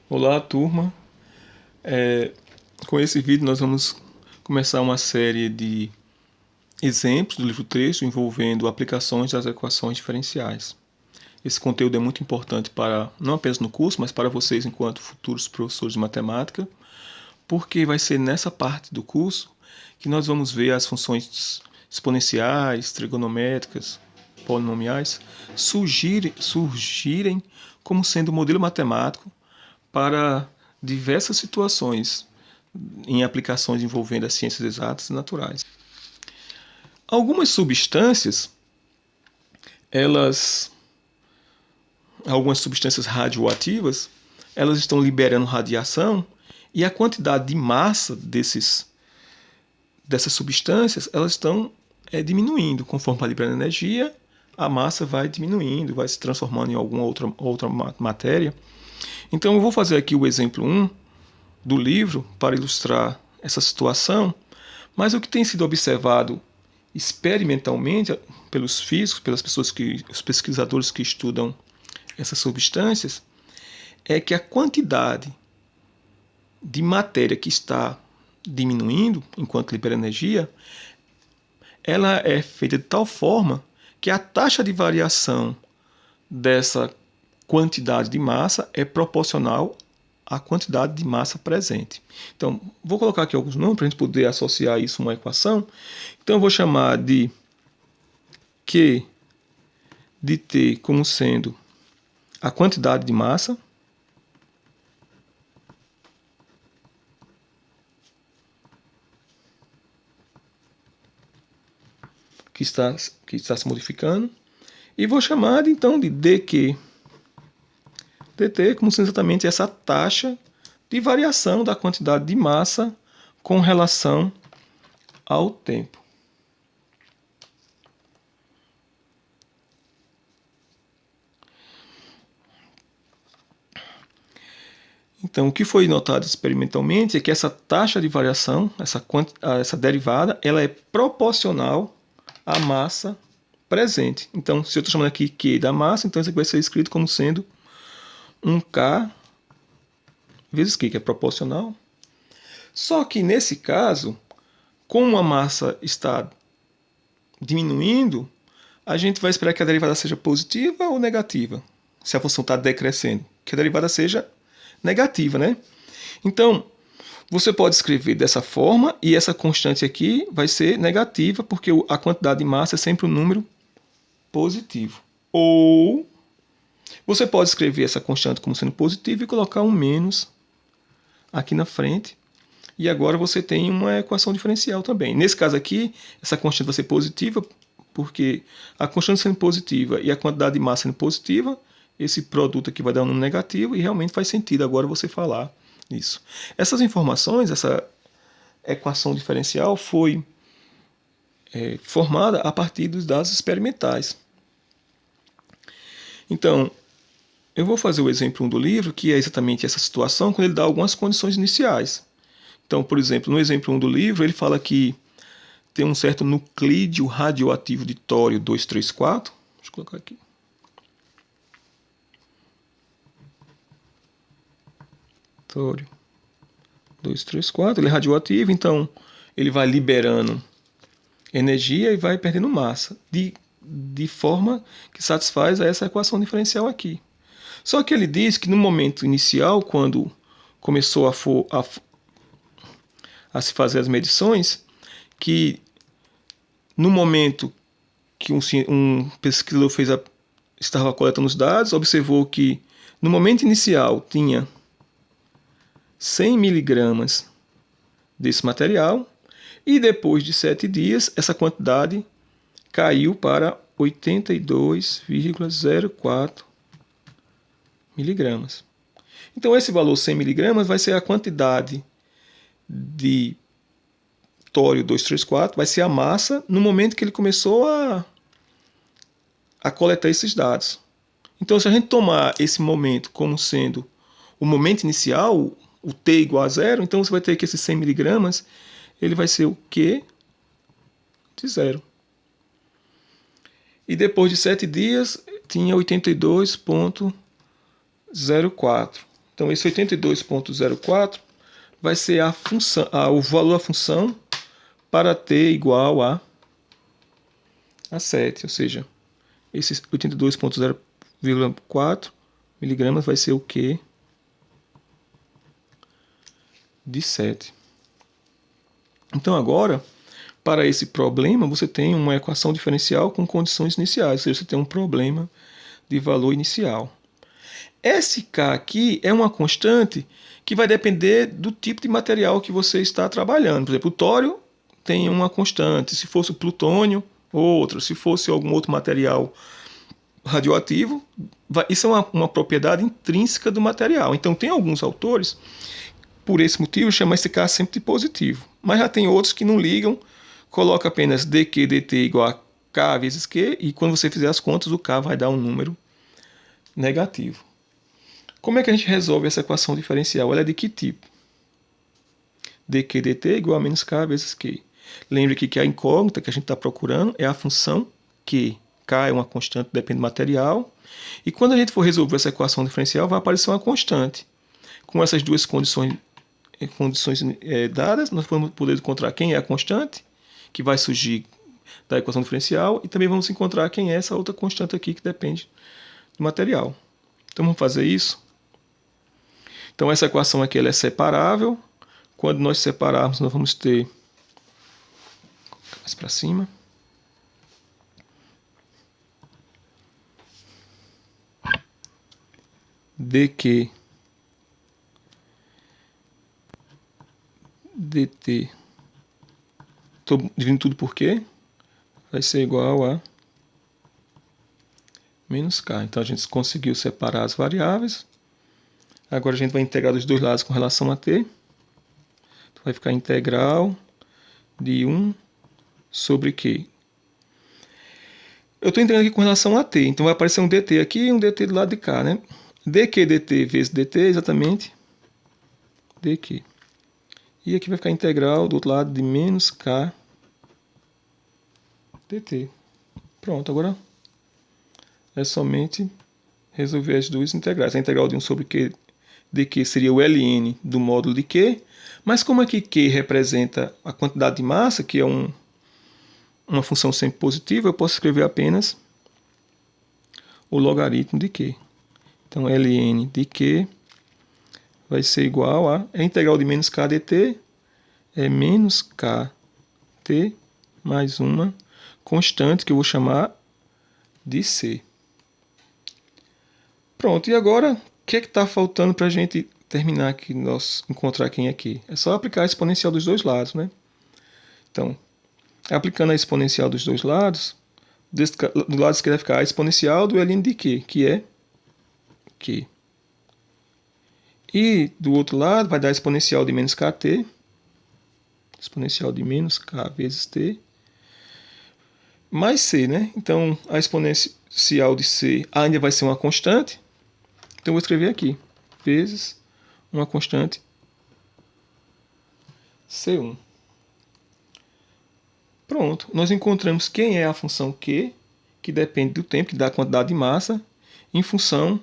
Olá, turma. Com esse vídeo nós vamos começar uma série de exemplos do livro texto envolvendo aplicações das equações diferenciais. Esse conteúdo é muito importante para não apenas no curso, mas para vocês enquanto futuros professores de matemática, porque vai ser nessa parte do curso que nós vamos ver as funções exponenciais, trigonométricas, polinomiais surgirem como sendo um modelo matemático para diversas situações em aplicações envolvendo as ciências exatas e naturais. Algumas substâncias, algumas substâncias radioativas, elas estão liberando radiação e a quantidade de massa dessas substâncias, elas estão diminuindo. Conforme vai liberando energia, a massa vai diminuindo, vai se transformando em alguma outra matéria. Então eu vou fazer aqui o exemplo 1 do livro para ilustrar essa situação, mas o que tem sido observado experimentalmente pelos físicos, os pesquisadores que estudam essas substâncias, é que a quantidade de matéria que está diminuindo enquanto libera energia, ela é feita de tal forma que a taxa de variação dessa quantidade de massa é proporcional à quantidade de massa presente. Então, vou colocar aqui alguns números para a gente poder associar isso a uma equação. Então, eu vou chamar de Q de T como sendo a quantidade de massa, que está se modificando, e vou chamar então de dQ dt como sendo exatamente essa taxa de variação da quantidade de massa com relação ao tempo. Então, o que foi notado experimentalmente é que essa taxa de variação, essa derivada, ela é proporcional à massa presente. Então, se eu estou chamando aqui Q da massa, então isso aqui vai ser escrito como sendo 1K vezes Q, que é proporcional. Só que nesse caso, como a massa está diminuindo, a gente vai esperar que a derivada seja positiva ou negativa. Se a função está decrescendo, que a derivada seja negativa, né? Então, você pode escrever dessa forma e essa constante aqui vai ser negativa porque a quantidade de massa é sempre um número positivo. Ou você pode escrever essa constante como sendo positiva e colocar um menos aqui na frente. E agora você tem uma equação diferencial também. Nesse caso aqui, essa constante vai ser positiva porque a constante sendo positiva e a quantidade de massa sendo positiva, esse produto aqui vai dar um número negativo e realmente faz sentido agora você falar isso. Essas informações, essa equação diferencial foi formada a partir dos dados experimentais. Então, eu vou fazer o exemplo 1 do livro, que é exatamente essa situação, quando ele dá algumas condições iniciais. Então, por exemplo, no exemplo 1 do livro, ele fala que tem um certo nuclídeo radioativo de tório 234. Deixa eu colocar aqui. Tório 234, ele é radioativo, então ele vai liberando energia e vai perdendo massa, de forma que satisfaz essa equação diferencial aqui. Só que ele diz que no momento inicial, quando começou a se fazer as medições, que no momento que um pesquisador estava coletando os dados, observou que no momento inicial tinha 100 miligramas desse material e depois de 7 dias essa quantidade caiu para 82,04 miligramas. Então esse valor 100 miligramas vai ser a quantidade de tório 234, vai ser a massa no momento que ele começou a coletar esses dados. Então, se a gente tomar esse momento como sendo o momento inicial, o T igual a zero, então você vai ter que esses 100 miligramas, ele vai ser o Q de zero. E depois de 7 dias, tinha 82,04. Então, esse 82,04 vai ser a função, o valor da função para t igual a 7. Ou seja, esse 82,04 miligramas vai ser o Q de 7. Então, agora, para esse problema, você tem uma equação diferencial com condições iniciais. Ou seja, você tem um problema de valor inicial. SK aqui é uma constante que vai depender do tipo de material que você está trabalhando. Por exemplo, o tório tem uma constante. Se fosse o plutônio, outra. Se fosse algum outro material radioativo, isso é uma propriedade intrínseca do material. Então, tem alguns autores, por esse motivo, chamam esse K sempre de positivo. Mas já tem outros que não ligam, coloca apenas dq dt igual a K vezes Q, e quando você fizer as contas, o K vai dar um número negativo. Como é que a gente resolve essa equação diferencial? Ela é de que tipo? dq dt igual a menos K vezes Q. Lembre que a incógnita que a gente está procurando é a função Q. K é uma constante, depende do material. E quando a gente for resolver essa equação diferencial, vai aparecer uma constante. Com essas duas condições dadas, nós vamos poder encontrar quem é a constante, que vai surgir da equação diferencial, e também vamos encontrar quem é essa outra constante aqui, que depende do material. Então vamos fazer isso. Então essa equação aqui ela é separável. Quando nós separarmos, nós vamos ter mais para cima. dq dt. Estou dividindo tudo por quê? Vai ser igual a menos K. Então a gente conseguiu separar as variáveis. Agora a gente vai integrar dos dois lados com relação a t. Então vai ficar integral de 1 sobre Q. Eu estou integrando aqui com relação a t, então vai aparecer um dt aqui e um dt do lado de cá, né? dq dt vezes dt é exatamente dq. E aqui vai ficar integral do outro lado de menos K dt. Pronto, agora é somente resolver as duas integrais. A integral de 1 sobre Q dq seria o ln do módulo de Q, mas como aqui Q representa a quantidade de massa, que é uma função sempre positiva, eu posso escrever apenas o logaritmo de Q. Então, ln de Q vai ser igual a integral de menos K dt é menos KT mais uma constante que eu vou chamar de C. Pronto, e agora o que está faltando para a gente terminar aqui, nós encontrar quem é aqui? É só aplicar a exponencial dos dois lados, né? Então, aplicando a exponencial dos dois lados, do lado esquerdo vai ficar a exponencial do ln de Q, que é Q. E do outro lado vai dar a exponencial de menos kt, exponencial de menos k vezes t, mais c, né? Então, a exponencial de c ainda vai ser uma constante, então eu vou escrever aqui, vezes uma constante C1. Pronto, nós encontramos quem é a função Q, que depende do tempo, que dá a quantidade de massa, em função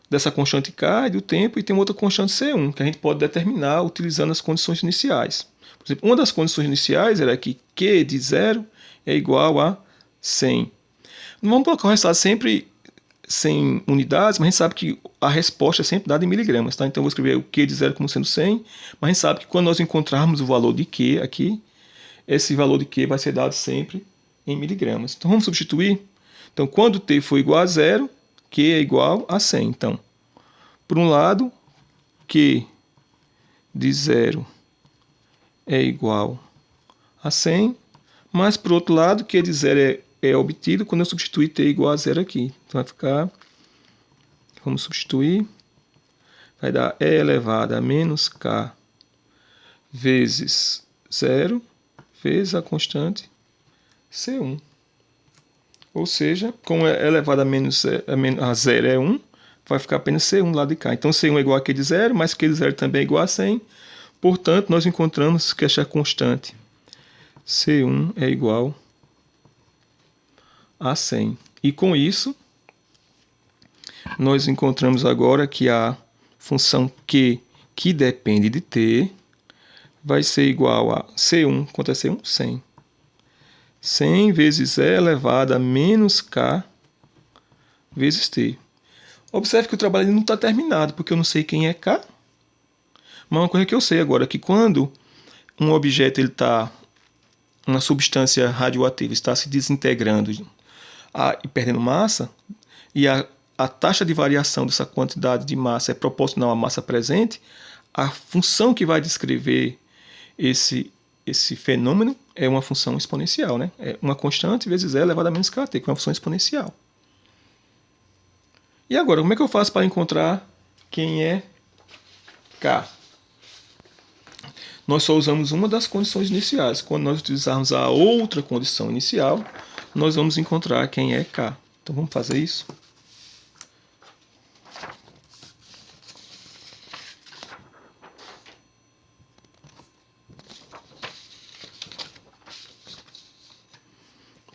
dessa constante K e do tempo, e tem outra constante C1, que a gente pode determinar utilizando as condições iniciais. Por exemplo, uma das condições iniciais era que Q de 0 é igual a 100. Não vamos colocar o resultado sempre 100 unidades, mas a gente sabe que a resposta é sempre dada em miligramas. Tá? Então eu vou escrever o Q de 0 como sendo 100, mas a gente sabe que quando nós encontrarmos o valor de Q aqui, esse valor de Q vai ser dado sempre em miligramas. Então vamos substituir. Então quando T for igual a 0, Q é igual a 100. Então, por um lado, Q de 0 é igual a 100, mas por outro lado, Q de 0 é obtido quando eu substituir T igual a 0 aqui. Então vai ficar, vamos substituir, vai dar E elevado a menos K vezes 0, vezes a constante C1. Ou seja, como é elevado a 0 é 1, vai ficar apenas C1 lá de cá. Então C1 é igual a Q de 0, mas Q de 0 também é igual a 100. Portanto, nós encontramos que esta constante C1 é igual a 100. E com isso, nós encontramos agora que a função Q, que depende de T, vai ser igual a C1, quanto é C1? 100. 100 vezes E elevado a menos K vezes T. Observe que o trabalho não está terminado, porque eu não sei quem é K. Mas uma coisa que eu sei agora é que quando um objeto está, uma substância radioativa está se desintegrando e perdendo massa, e a taxa de variação dessa quantidade de massa é proporcional à massa presente, a função que vai descrever esse fenômeno é uma função exponencial, né? É uma constante vezes E elevado a menos kt, que é uma função exponencial. E agora, como é que eu faço para encontrar quem é K? Nós só usamos uma das condições iniciais. Quando nós utilizarmos a outra condição inicial, nós vamos encontrar quem é K. Então vamos fazer isso?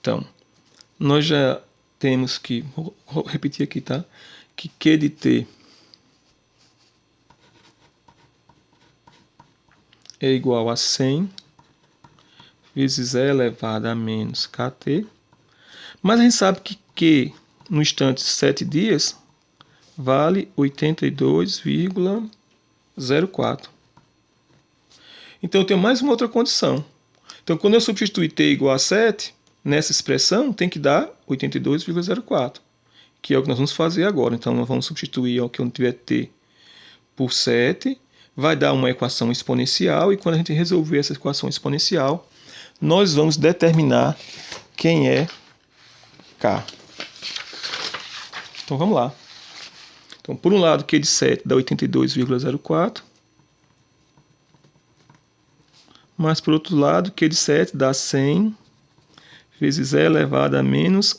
Então, nós já temos que, vou repetir aqui, tá? Que Q de T é igual a 100 vezes E elevado a menos kt. Mas a gente sabe que Q no instante 7 dias vale 82,04. Então eu tenho mais uma outra condição. Então quando eu substituir T igual a 7, nessa expressão tem que dar 82,04, que é o que nós vamos fazer agora. Então nós vamos substituir aqui onde tiver T por 7, vai dar uma equação exponencial, e quando a gente resolver essa equação exponencial, nós vamos determinar quem é K. Então vamos lá. Então, por um lado, Q de 7 dá 82,04, mas por outro lado, Q de 7 dá 100 vezes E elevado a menos,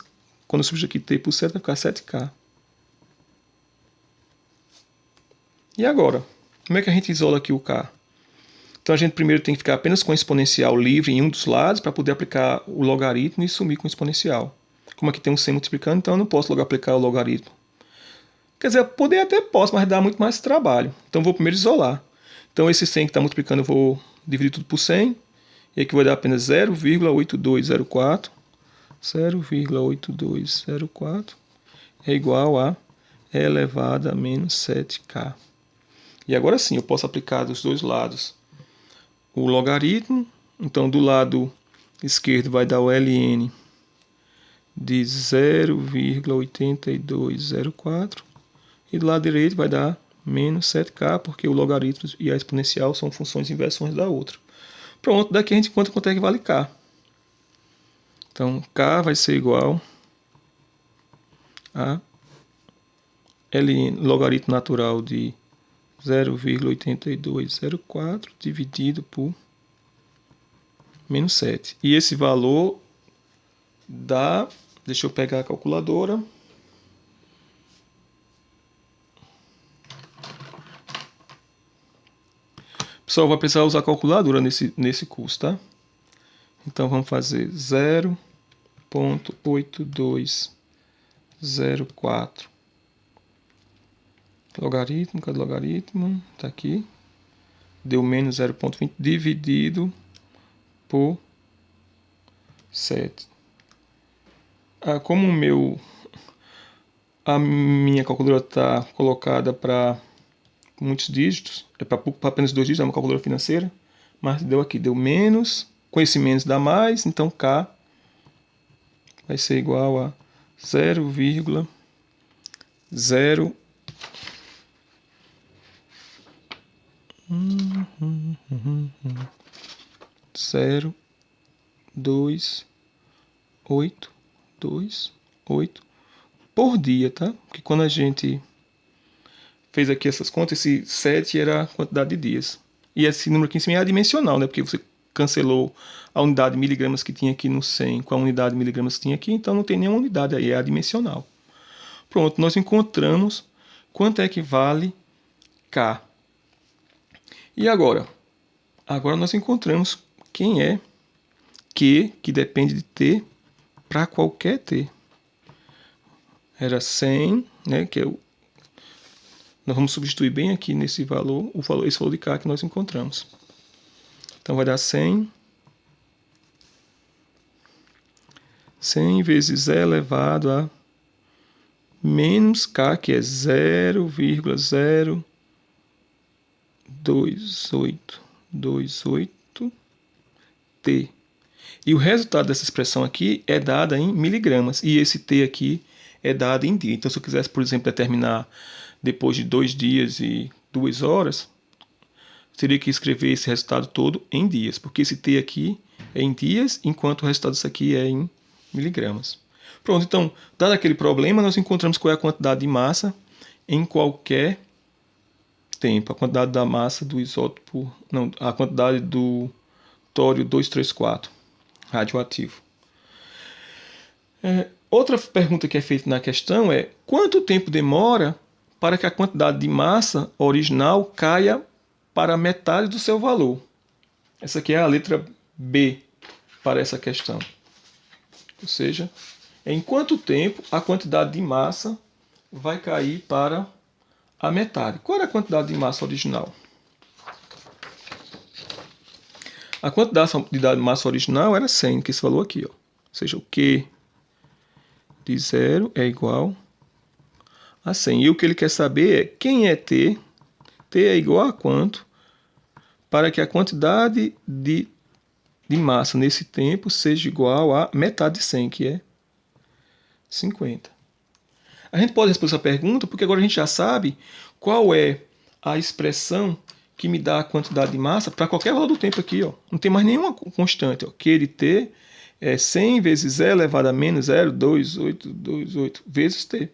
quando eu substituir T por 7, vai ficar 7K. E agora? Como é que a gente isola aqui o K? Então a gente primeiro tem que ficar apenas com o exponencial livre em um dos lados para poder aplicar o logaritmo e sumir com o exponencial. Como aqui tem um 100 multiplicando, então eu não posso logo aplicar o logaritmo. Quer dizer, poder até posso, mas dá muito mais trabalho. Então eu vou primeiro isolar. Então esse 100 que está multiplicando eu vou dividir tudo por 100. E aqui vai dar apenas 0,8204. 0,8204 é igual a E elevado a menos 7K. E agora sim, eu posso aplicar dos dois lados o logaritmo. Então, do lado esquerdo vai dar o ln de 0,8204 e do lado direito vai dar menos 7K, porque o logaritmo e a exponencial são funções inversões da outra. Pronto, daqui a gente conta quanto é que vale K. Então, K vai ser igual a ln, logaritmo natural de 0,8204 dividido por menos 7. E esse valor dá, deixa eu pegar a calculadora. Pessoal, vai precisar usar a calculadora nesse curso, tá? Então vamos fazer 0,8204 logaritmo, cadê o logaritmo? Tá aqui. Deu menos 0,20 dividido por 7. Como a minha calculadora está colocada para muitos dígitos, é para apenas 2 dígitos, é uma calculadora financeira, mas deu aqui, deu menos, com esse menos dá mais, então K vai ser igual a 0,0 0,2828 por dia, tá? Porque quando a gente fez aqui essas contas, esse 7 era a quantidade de dias. E esse número aqui em cima é adimensional, né? Porque você cancelou a unidade de miligramas que tinha aqui no 100 com a unidade de miligramas que tinha aqui, então não tem nenhuma unidade aí, é adimensional. Pronto, nós encontramos quanto é que vale K. E agora? Agora nós encontramos quem é Q, que depende de T, para qualquer T. Era 100, né, que é Nós vamos substituir bem aqui nesse valor, esse valor de K que nós encontramos. Então vai dar 100 vezes E elevado a menos K, que é 0,2828T. E o resultado dessa expressão aqui é dada em miligramas. E esse T aqui é dado em dia. Então, se eu quisesse, por exemplo, determinar depois de 2 dias e 2 horas, teria que escrever esse resultado todo em dias. Porque esse T aqui é em dias, enquanto o resultado disso aqui é em miligramas. Pronto, então, dado aquele problema, nós encontramos qual é a quantidade de massa em qualquer tempo. A quantidade da massa do isótopo, não, a quantidade do tório 234 radioativo. Outra pergunta que é feita na questão é: quanto tempo demora para que a quantidade de massa original caia para metade do seu valor? Essa aqui é a letra B para essa questão. Ou seja, em quanto tempo a quantidade de massa vai cair para a metade? Qual era a quantidade de massa original? A quantidade de massa original era 100, que esse valor aqui. Ó. Ou seja, o Q de 0 é igual a 100. E o que ele quer saber é quem é T. T é igual a quanto para que a quantidade de massa nesse tempo seja igual a metade de 100, que é 50. A gente pode responder essa pergunta porque agora a gente já sabe qual é a expressão que me dá a quantidade de massa para qualquer valor do tempo aqui. Ó. Não tem mais nenhuma constante. Ó. Q de T é 100 vezes E elevado a menos 0,2828 vezes T.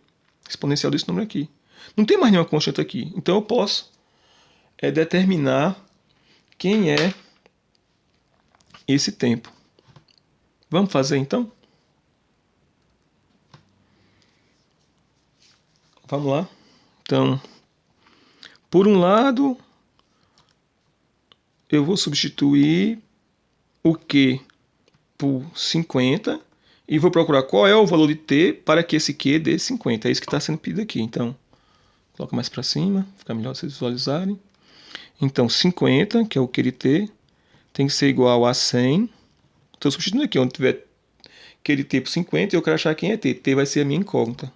Exponencial desse número aqui. Não tem mais nenhuma constante aqui. Então eu posso determinar quem é esse tempo. Vamos fazer então? Vamos lá. Então, por um lado, eu vou substituir o Q por 50 e vou procurar qual é o valor de T para que esse Q dê 50. É isso que está sendo pedido aqui. Então, coloca mais para cima, fica melhor vocês visualizarem. Então, 50, que é o Q de T, tem que ser igual a 100. Estou substituindo aqui, onde tiver Q de T por 50, eu quero achar quem é T. T vai ser a minha incógnita.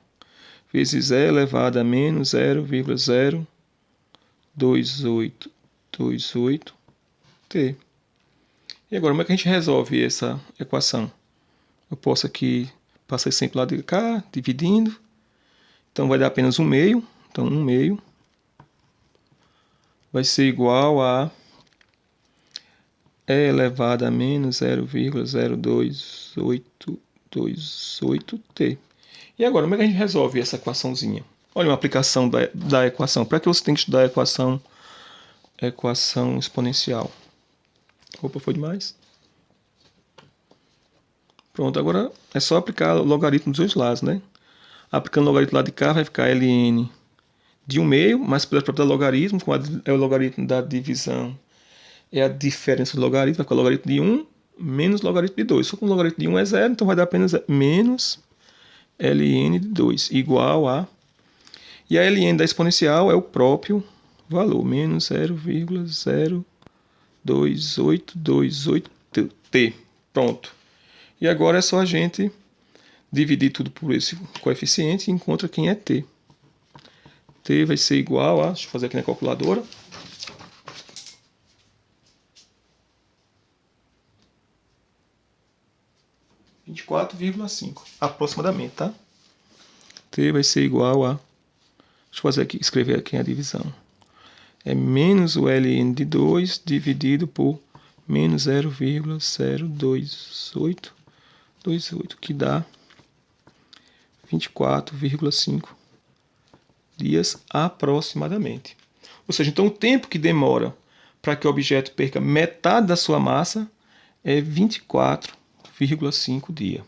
Vezes E elevado a menos 0,02828T. E agora, como é que a gente resolve essa equação? Eu posso aqui passar esse 100 para o lado de cá, dividindo. Então, vai dar apenas 1 meio. Então, 1 meio vai ser igual a E elevado a menos 0,02828T. E agora, como é que a gente resolve essa equaçãozinha? Olha uma aplicação da equação. Para que você tem que estudar a equação exponencial? Opa, foi demais. Pronto, agora é só aplicar o logaritmo dos dois lados, né? Aplicando o logaritmo do lado de cá, vai ficar ln de 1 meio, mas pela própria logaritmo, como é o logaritmo da divisão, é a diferença do logaritmo, vai ficar o logaritmo de 1 menos o logaritmo de 2. Só que o logaritmo de 1 é 0, então vai dar apenas menos ln de 2, igual a... E a ln da exponencial é o próprio valor, menos 0,02828T. Pronto. E agora é só a gente dividir tudo por esse coeficiente e encontra quem é T. T vai ser igual a... Deixa eu fazer aqui na calculadora. R$ 24,5 aproximadamente, tá? T vai ser igual a... Deixa eu fazer aqui, escrever aqui a divisão. É menos o ln de 2 dividido por menos 0,02828, que dá 24,5 dias aproximadamente. Ou seja, então o tempo que demora para que o objeto perca metade da sua massa é 24,5 dias.